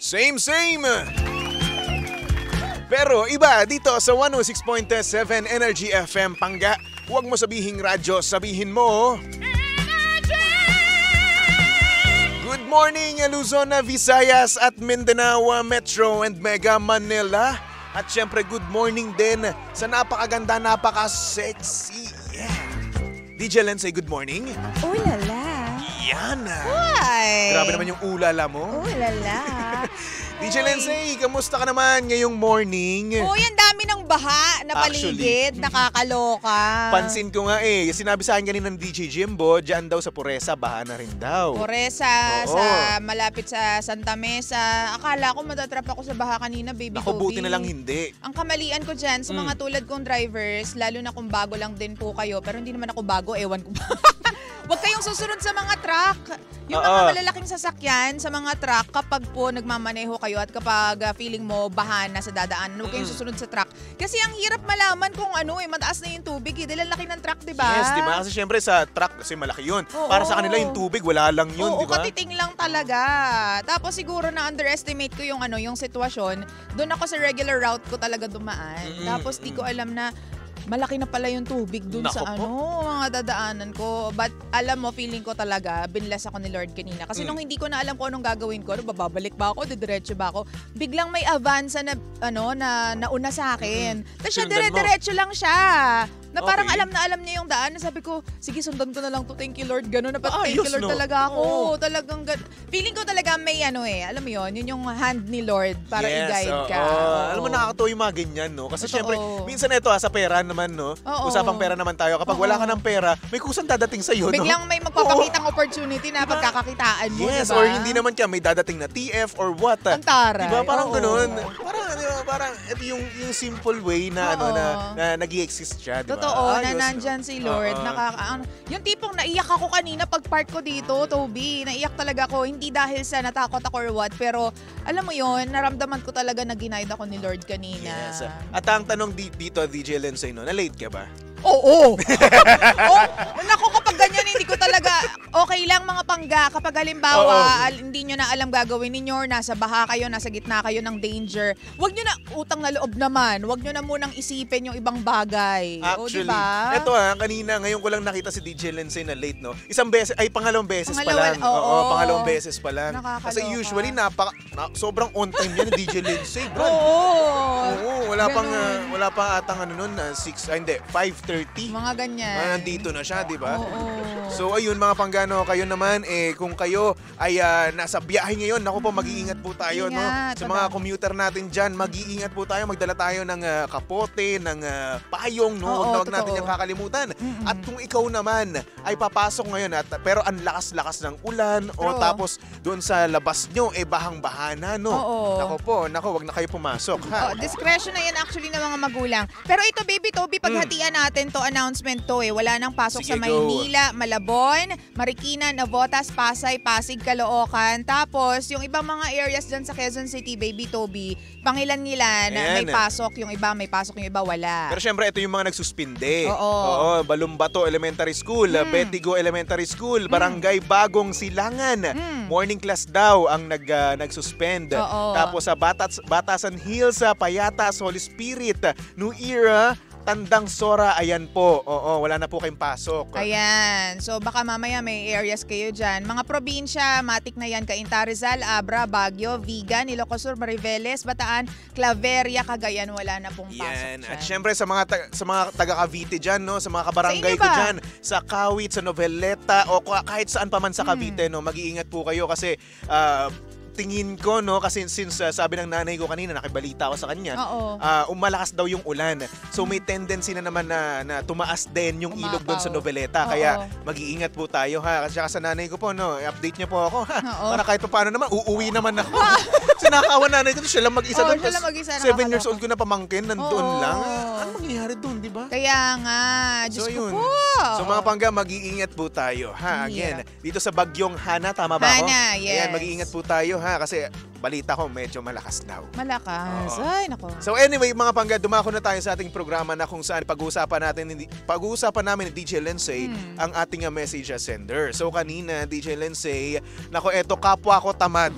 Same. Pero iba dito sa 106.7 Energy FM Pangga. Huwag mo sabihing radyo, sabihin mo Good morning Luzon, Visayas at Mindanao Metro and Mega Manila. At syempre good morning din sa napakaganda, napaka-sexy. Yeah. DJ Lensay, good morning. Ulala. Yan. Why? Grabe naman yung ulala mo. Ulala. DJ Lensay, kamusta ka naman ngayong morning? Uy, ang dami ng baha na paligid. Nakakaloka. Pansin ko nga sinabi sa akin kanina ng DJ Jimbo, dyan daw sa Puresa, baha na rin daw. Puresa, sa malapit sa Santa Mesa. Akala ko matatrap ako sa baha kanina, baby Naku, Toby. buti na lang hindi. Ang kamalian ko dyan sa mga tulad kong drivers, lalo na kung bago lang din po kayo, pero hindi naman ako bago, ewan ko ba. Huwag kayong susunod sa mga truck. Yung mga malalaking sasakyan sa mga truck, kapag po nagmamaneho kayo at kapag feeling mo bahan na sa dadaan, huwag kayong susunod sa truck. Kasi ang hirap malaman kung mataas na yung tubig. Dahil ang laki ng truck, diba? Yes, diba? Kasi syempre sa truck, kasi malaki yun. Para sa kanila yung tubig, wala lang yun, Oo, diba? katiting lang talaga. Tapos siguro na underestimate ko yung sitwasyon. Doon ako sa regular route ko talaga dumaan. Tapos di ko alam na malaki na pala yung tubig dun sa mga dadaanan ko. But alam mo, feeling ko talaga, binless ako ni Lord kanina. Kasi nung hindi ko na alam kung anong gagawin ko, babalik ba ako, didiretso ba ako, biglang may Avanza na, na nauna sa akin. Tapos siya, dire-diretso lang siya. Na parang alam niya yung daan. Sabi ko, sige, sundan ko na lang to. Thank you, Lord. Ganun na thank you, Lord talaga ako. Talagang feeling ko talaga may alam mo yun yung hand ni Lord para i-guide ka. Alam mo, nakakatawa yung mga ganyan, no? Kasi syempre, minsan ito sa pera naman, no? Usapang pera naman tayo. Kapag wala ka ng pera, may kusang dadating sa'yo, no? Biglang may magpapakitang opportunity na pagkakakitaan mo, yes, diba? or hindi naman may dadating na TF or what. Antara. Diba? Parang ganun. Parang ito yung simple way na na nag-i-exist siya, diba? Totoo, na nandyan si Lord. Yung tipong naiyak ako kanina pag park ko dito, Toby. Naiyak talaga ako. Hindi dahil sa natakot ako or what. Pero alam mo yun, naramdaman ko talaga na ginaid ako ni Lord kanina. Yes. At ang tanong dito, DJ Lensay, na-late ka ba? Oo. Naku, kapag ganyan, hindi ko talaga, okay lang mga pangga. Kapag halimbawa, hindi nyo na alam gagawin ninyo, or nasa baha kayo, nasa gitna kayo ng danger, wag nyo na, utang na loob naman, wag nyo na munang isipin yung ibang bagay. Actually, diba? Eto kanina, ngayon ko lang nakita si DJ Lensay na late, no? Pangalawang beses pa lang. Pangalawang beses pa lang. Kasi usually, sobrang on time yan ni DJ Lensay, bro. Oo, wala pang atang 5:30. Mga ganyan. Nandito na siya, di ba? So ayun mga panggano, kayo naman kung kayo ay nasa biyahe ngayon, naku po, mag-iingat po tayo, no? Sa mga commuter natin diyan, mag-iingat po tayo, magdala tayo ng kapote, ng payong, no? Huwag natin yung kakalimutan. At kung ikaw naman ay papasok ngayon pero ang lakas-lakas ng ulan tapos doon sa labas nyo bahang-bahana, no? Naku, wag na kayo pumasok, ha? Discretion na yan actually ng mga magulang. Pero ito, baby Toby, paghatian natin to announcement to wala nang pasok sa Maynila, Malabon, Marikina, Navotas, Pasay, Pasig, Caloocan. Tapos yung ibang mga areas dyan sa Quezon City, baby Toby, pangilan-ngilan may pasok, yung iba may pasok, yung iba wala. Pero syempre ito yung mga nagsuspinde. Balumbato Elementary School, Betigo Elementary School, Barangay Bagong Silangan. Morning class daw ang nagsuspend. Tapos sa Batasan Hills, Payatas, Holy Spirit, New Era, Tandang Sora, ayan po. Wala na po kayong pasok. Ayan. So baka mamaya may areas kayo dyan. Mga probinsya, matik na yan. Cainta, Rizal, Abra, Baguio, Vigan, Ilocos Sur, Mariveles, Bataan, Claveria, Cagayan, wala na pong pasok dyan. At syempre sa mga taga Cavite dyan, no? Sa mga kabarangay ko dyan, sa Kawit, sa Noveleta, o kahit saan pa man sa Cavite, no? Mag-iingat po kayo kasi tingin ko, no, kasi since sabi ng nanay ko kanina, nakibalita ako sa kanya, umalakas daw yung ulan. So may tendency na naman na tumaas din yung ilog doon sa Noveleta. Kaya mag-iingat po tayo, ha. Kasi sa nanay ko po, no, i-update niyo po ako, ha. Para kahit paano naman, uuwi naman ako. Sinakawan nanay ko, siya lang mag-isa doon. 7 years old ko na pamangkin, nandoon lang. Ano mangyayari doon, di ba? Kaya nga, Diyos ko po. So mga pangga, mag-iingat po tayo, ha. Again, dito sa bagyong Hana, tama ba ako? Hana, yes. Ayan, mag-iingat po tayo, ha. nga kasi balita ko medyo malakas daw. Malakas. Oo. Ay, nako. So anyway, mga pangga, dumako na tayo sa ating programa na kung saan pag-uusapan namin ni DJ Lindsay ang ating message sender. So kanina, DJ Lindsay, nako eto kapwa ko tamad.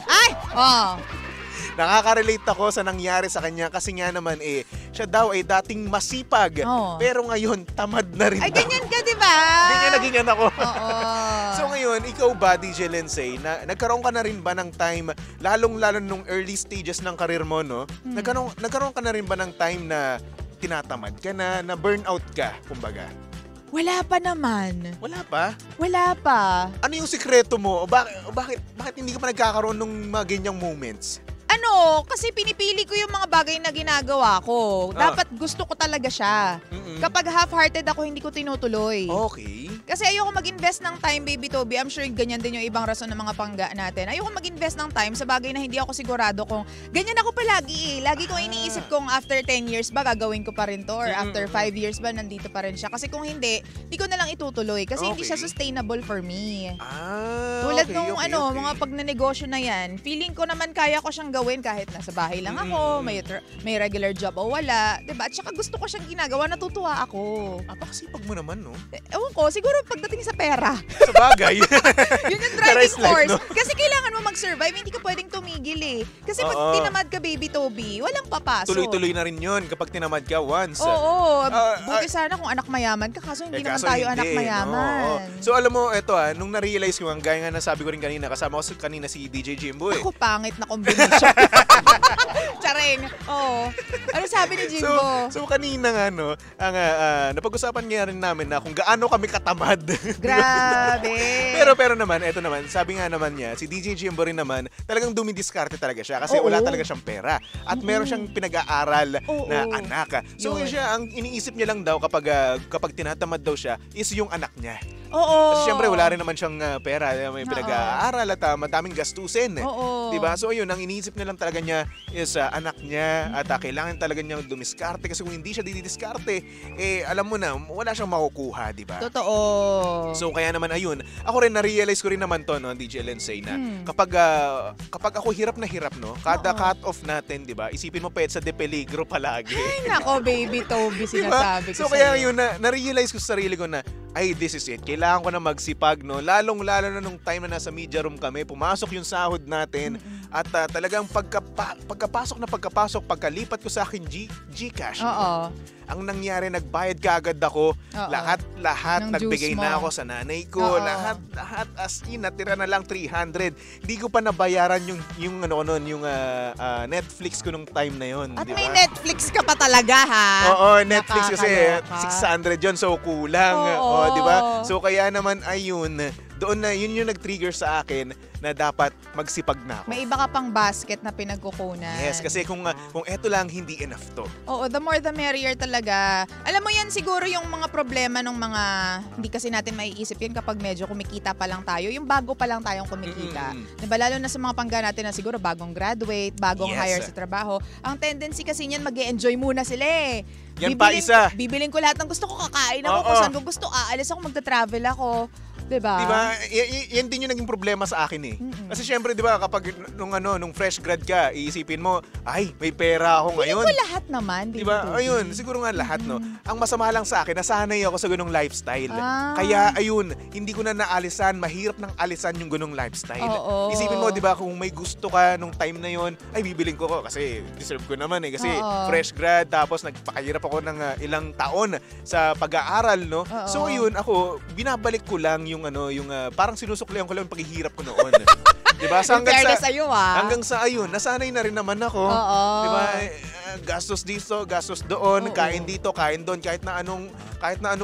Ay! Oh. Nakaka-relate ako sa nangyari sa kanya kasi nga naman siya daw ay dating masipag. Oo. Pero ngayon, tamad na rin Ay, daw. ganyan ka, di ba? Ganyan naging ako. Oo. So ngayon, ikaw ba, DJ Lindsay, nagkaroon ka na rin ba ng time, lalong-lalo nung early stages ng karir mo, no? Nagkaroon ka na rin ba ng time na tinatamad ka na burnout ka, kumbaga? Wala pa naman. Wala pa? Wala pa. Ano yung sikreto mo? O bakit hindi ka pa nagkakaroon ng mga ganyang moments? Kasi pinipili ko yung mga bagay na ginagawa ko. Dapat gusto ko talaga siya. Kapag half-hearted ako, hindi ko tinutuloy. Okay. Kasi ayoko mag-invest ng time, Baby Toby. I'm sure ganyan din yung ibang rason ng mga pangga natin. Ayoko mag-invest ng time sa bagay na hindi ako sigurado kung ganyan ako palagi. Lagi ko iniisip kung after 10 years ba gagawin ko pa rin to or after 5 years ba nandito pa rin siya. Kasi kung hindi ko na lang itutuloy kasi hindi siya sustainable for me. Tulad nung mga pagnenegosyo na yan, feeling ko naman kaya ko siyang gawin kahit nasa bahay lang ako, may regular job o wala. Diba? At saka gusto ko siyang ginagawa, natutuwa ako. Apakasipag mo naman, no? Ewan ko, siguro pagdating sa pera. Sa bagay. Yun yung driving Life, force. no? Kasi kailangan mo mag-survive, hindi ka pwedeng tumigil eh. Kasi pag tinamad ka, Baby Toby, walang papasok. Tuloy-tuloy na rin yun kapag tinamad ka once. Oo. Buti sana kung anak mayaman ka, kaso hindi naman tayo anak mayaman. No? So alam mo, eto nung na-realize ko, gaya nga nasabi ko rin kanina, kasama ko kanina si DJ Jimbo Ako, pangit na combination. Charing. Oo. Ano sabi ni Jimbo? So kanina nga, napag-usapan nga rin namin na kung gaano kami katamad. Grabe. pero naman, eto naman, sabi nga naman niya, si DJ Jimbo rin naman, talagang dumidiskarte talaga siya kasi wala talaga siyang pera. At meron siyang pinag-aaral na anak. So siya, ang iniisip niya lang daw kapag tinatamad daw siya is yung anak niya. Oo. Kasi syempre wala rin naman siyang pera, may pinag-aaral at madaming gastusin. Oo. Diba? So ayun, ang iniisip niya lang talaga niya is anak niya at kailangan talaga niyang dumiskarte kasi kung hindi siya didiskarte, alam mo na, wala siyang makukuha, diba? Totoo. So kaya naman ayun, ako rin na-realize ko rin naman to, no, DJ Lindsay, na kapag ako hirap na hirap, no, kada cut-off natin, diba, isipin mo pa sa de peligro palagi. Ay, nako, Baby Toby, sinasabi ko so kaya yun, na-realize ko sa sarili ko na, ay, this is it. Kailangan ko na magsipag, no? Lalong-lalo na nung time na nasa media room kami, pumasok yung sahod natin at talagang pagkapasok, pagkalipat ko sa akin Gcash. Ang nangyari, nagbayad kaagad ako. Lahat Ng nagbigay juice mo. na ako sa nanay ko. Lahat as in, natira na lang 300. Hindi ko pa nabayaran yung Netflix ko nung time na yon. At diba? may Netflix ka pa talaga, ha? Oo, Netflix kasi Nakakaloka. 600 yun, so kulang. Oo. Di ba? So kaya naman ayun, doon na yun yung nag-trigger sa akin na dapat magsipag na ako. May iba ka pang basket na pinagkukunan. Yes, kasi kung eto lang, hindi enough to. Oo, the more the merrier talaga. Alam mo yan, siguro yung mga problema ng mga, hindi kasi natin maiisip yun kapag medyo kumikita pa lang tayo. Yung bago pa lang tayong kumikita. Diba, lalo na sa mga pangga natin na siguro bagong graduate, bagong hire sa trabaho. Ang tendency kasi niyan, mag-e-enjoy muna sila eh. Yan pa isa. Bibiling ko lahat ng gusto ko, kakain ako, kung saan ko gusto, aalis ako, magta-travel ako. Diba? Diba? Yan din yung naging problema sa akin eh. Kasi syempre, diba, kapag nung fresh grad ka, iisipin mo, ay, may pera ako ngayon. Hindi ko lahat naman. Diba? Ayun, siguro nga lahat, no? Ang masama lang sa akin, nasanay ako sa ganung lifestyle. Kaya, ayun, hindi ko na naalisan, mahirap nang alisan yung ganung lifestyle. Isipin mo, diba, kung may gusto ka nung time na yon, ay, bibiling ko kasi deserve ko naman eh. Kasi fresh grad, tapos nagpakahirap ako ng ilang taon sa pag-aaral, no? So, ayun, ako, binabalik ko lang yung parang sinusuklihan ko lang yung paghihirap ko noon. Diba? So, hanggang sa ayun, nasanay na rin naman ako. Diba? Gastos dito, gastos doon, kain dito, kain doon, kahit na ano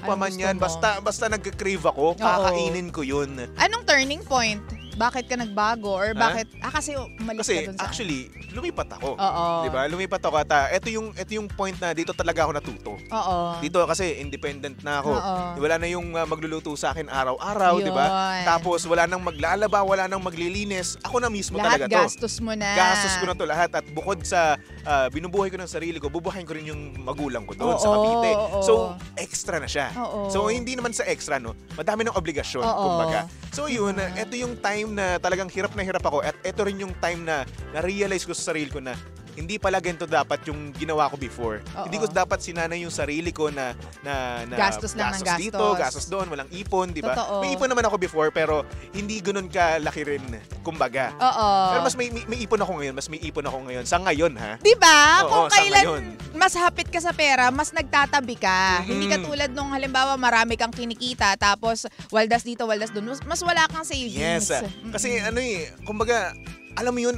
pa man yan. Basta nag-crave ako, kakainin ko yun. Anong turning point? Bakit ka nagbago? Or bakit, kasi umalis ka dun sa... Actually, lumipat ako. Oo. Diba? Lumipat ako at ito yung point na dito talaga ako natuto. Oo. Dito kasi independent na ako. Oo. Wala na yung magluluto sa akin araw-araw, Yun. diba? Tapos wala nang maglalaba, wala nang maglilinis. Ako na mismo lahat talaga to. gastos mo na. Gastos ko na to lahat. At bukod sa binubuhay ko ng sarili ko, bubuhayin ko rin yung magulang ko doon sa Cavite. So, extra na siya. So, hindi naman sa extra, no? Madami ng obligasyon, kumbaga. So, yun, ito yung time time na talagang hirap na hirap ako at ito rin yung time na na-realize ko sa sarili ko na hindi pala ganito dapat yung ginawa ko before. Oo. Hindi ko dapat sinanay yung sarili ko na Gastos lang ng gastos. dito, gastos doon, walang ipon, di ba? Totoo. May ipon naman ako before pero hindi ganoon kalaki rin, kumbaga. Oo. Pero mas may ipon ako ngayon, mas may ipon ako ngayon. Sa ngayon, ha? Di ba? Oo, Kung sa kailan ngayon. mas hapit ka sa pera, mas nagtatabi ka. Hindi Mm-mm. katulad nung halimbawa marami kang kinikita tapos waldas dito, waldas doon. Mas wala kang savings. Yes. Kasi kumbaga, alam mo yun,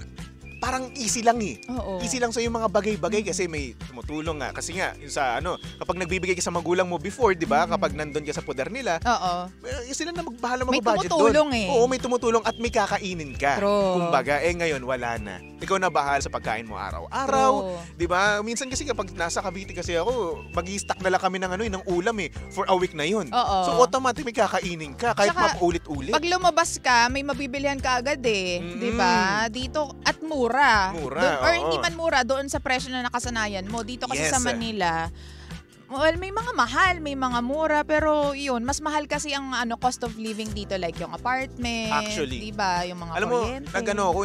parang easy lang eh. Oo. Easy lang sa yung mga bagay-bagay kasi may tumutulong nga. Kasi nga, yung sa kapag nagbibigay ka sa magulang mo before, di ba? Kapag nandun ka sa poder nila, Oo. sila na magbahala May mag-budget tumutulong doon. eh. Oo, may tumutulong at may kakainin ka. True. Kumbaga, ngayon wala na. Ikaw na bahala sa pagkain mo araw-araw. True. Di ba? Minsan kasi kapag nasa Cavite kasi ako, mag-i-stack na lang kami ng ulam eh for a week na yun. Oo. So automatic may kakainin ka kahit Tsaka, mapaulit-ulit. Pag lumabas ka, may mabibilihan ka agad eh. Di ba? Dito, at mura. Mura, Or oo. hindi man mura, doon sa presyo na nakasanayan mo. Dito kasi Yes. sa Manila, well, may mga mahal, may mga mura, pero yun, mas mahal kasi ang cost of living dito, like yung apartment, Actually. di ba? Yung mga Alam mo, kuryente. ako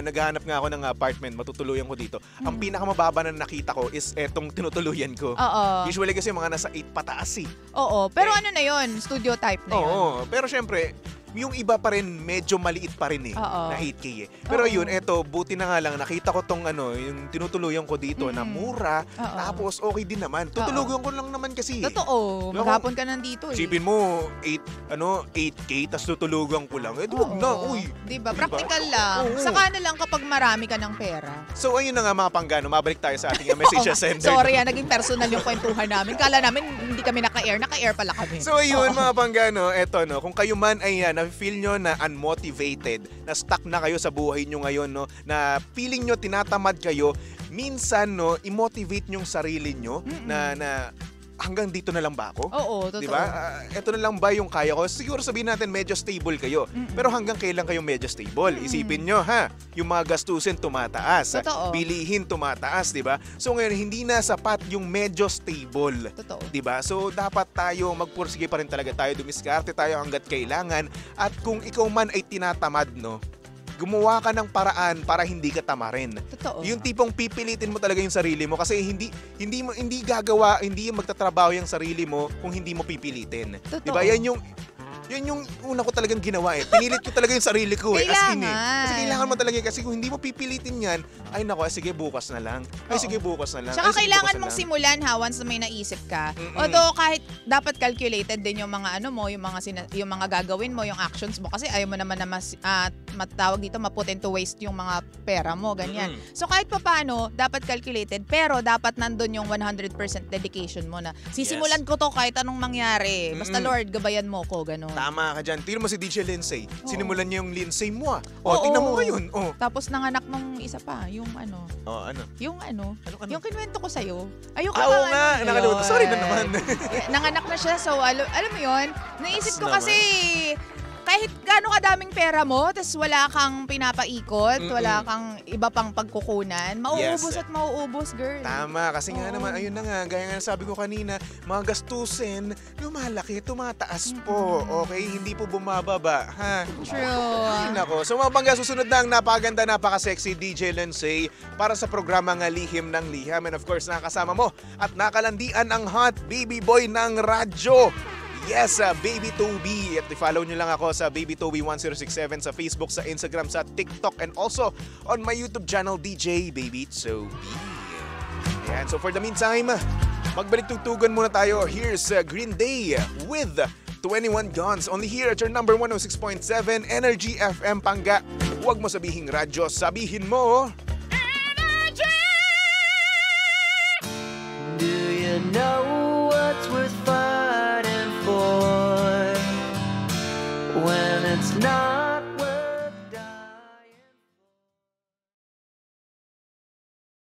naghahanap nga ako ng apartment, matutuluyan ko dito. Ang pinakamababa na nakita ko is etong tinutuluyan ko. Oo. Usually kasi mga nasa 8 pataas eh. Oo. Pero ano na yun? Studio type na yun. Oo, pero syempre, yung iba pa rin medyo maliit pa rin eh, Oo. na 8K eh. Pero Oo. yun, eto, buti na nga lang, nakita ko tong yung tinutuluyan ko dito na mura, Oo. tapos okay din naman. Tutulugan ko lang naman kasi. Totoo. Diba, Maghapon ka nandito eh. Isipin mo, 8K, tapos tutulugan ko lang. Huwag na, Oo. uy. Diba? Diba? Practical lang. Oo. Saka na lang kapag marami ka ng pera. So ayun na nga mga panggano, mabalik tayo sa ating message sender. Sorry naging personal yung kwentuhan namin. Kala namin hindi kami naka-air. Naka-air pala kami. So ayun Oo. mga panggano, eto kung kayo man ay na-feel nyo na unmotivated, na stuck na kayo sa buhay nyo ngayon, na feeling nyo tinatamad kayo, minsan i-motivate nyo yung sarili nyo na hanggang dito na lang ba ako? Oo, totoo. Di ba? Ito na lang ba yung kaya ko? Siguro sabihin natin medyo stable kayo. Pero hanggang kailan kayo medyo stable? Isipin nyo yung mga gastusin tumataas. Totoo. Bilihin tumataas, di ba? So ngayon, hindi na sapat yung medyo stable. Totoo. Di ba? So dapat tayo magpursige pa rin talaga tayo, dumiskarte tayo hanggat kailangan. At kung ikaw man ay tinatamad, gumawa ka ng paraan para hindi ka tamarin. Totoo. Yung tipong pipilitin mo talaga yung sarili mo kasi hindi magtatrabaho yung sarili mo kung hindi mo pipilitin. Totoo. 'Di ba? Yan yung una ko talagang ginawa eh. Pinilit ko talaga yung sarili ko eh. As in eh. Kasi kailangan mo talaga kasi kung hindi mo pipilitin yan, ay nako, sige bukas na lang. Ay sige bukas na lang. Tsaka Ay, sige, kailangan bukas na mong lang. simulan once na may naisip ka. Although kahit dapat calculated din yung mga yung mga gagawin mo, yung actions mo kasi ayaw mo naman na matawag dito maput into waste yung mga pera mo, ganyan. So kahit papaano, dapat calculated pero dapat nandun yung 100% dedication mo na sisimulan ko to kahit anong mangyari. Basta Lord, gabayan mo ko, ganun. Tama ka dyan. Tingnan mo si DJ Lindsay. Oo. Sinimulan niya yung Lindsay mo ah. Oo. Tingnan mo ngayon. Tapos nanganak nung isa pa, yung Ano? yung Ano? kinuwento ko sa'yo. Ayoko Oo nga, nakalimutan. Sorry na naman. Nanganak na siya, so alam mo yun, naisip ko naman. kasi kahit gaano kadaming pera mo, tapos wala kang pinapaikot, wala kang iba pang pagkukunan, mauubos Yes. at mauubos, girl. Tama, kasi nga Oo. naman, ayun na nga, gaya nga sabi ko kanina, mga gastusin, lumalaki, tumataas po, okay? Hindi po bumababa, ha? True. Ay, nako. So mga bangga, susunod na ang napakaganda, napaka-sexy DJ Lindsay para sa programa nga Lihim ng Liham. And of course, nakasama mo at nakalandian ang hot baby boy ng radyo. Yes, Baby Toby. At i-follow nyo lang ako sa Baby Toby 1067 sa Facebook, sa Instagram, sa TikTok, and also on my YouTube channel, DJ Baby Toby. Ayan, so for the meantime, magbalik tugtugan muna tayo. Here's Green Day with 21 Guns. Only here at your number 106.7 Energy FM Pangga. Huwag mo sabihing radyo, sabihin mo Do you know what's worth fighting for when it's not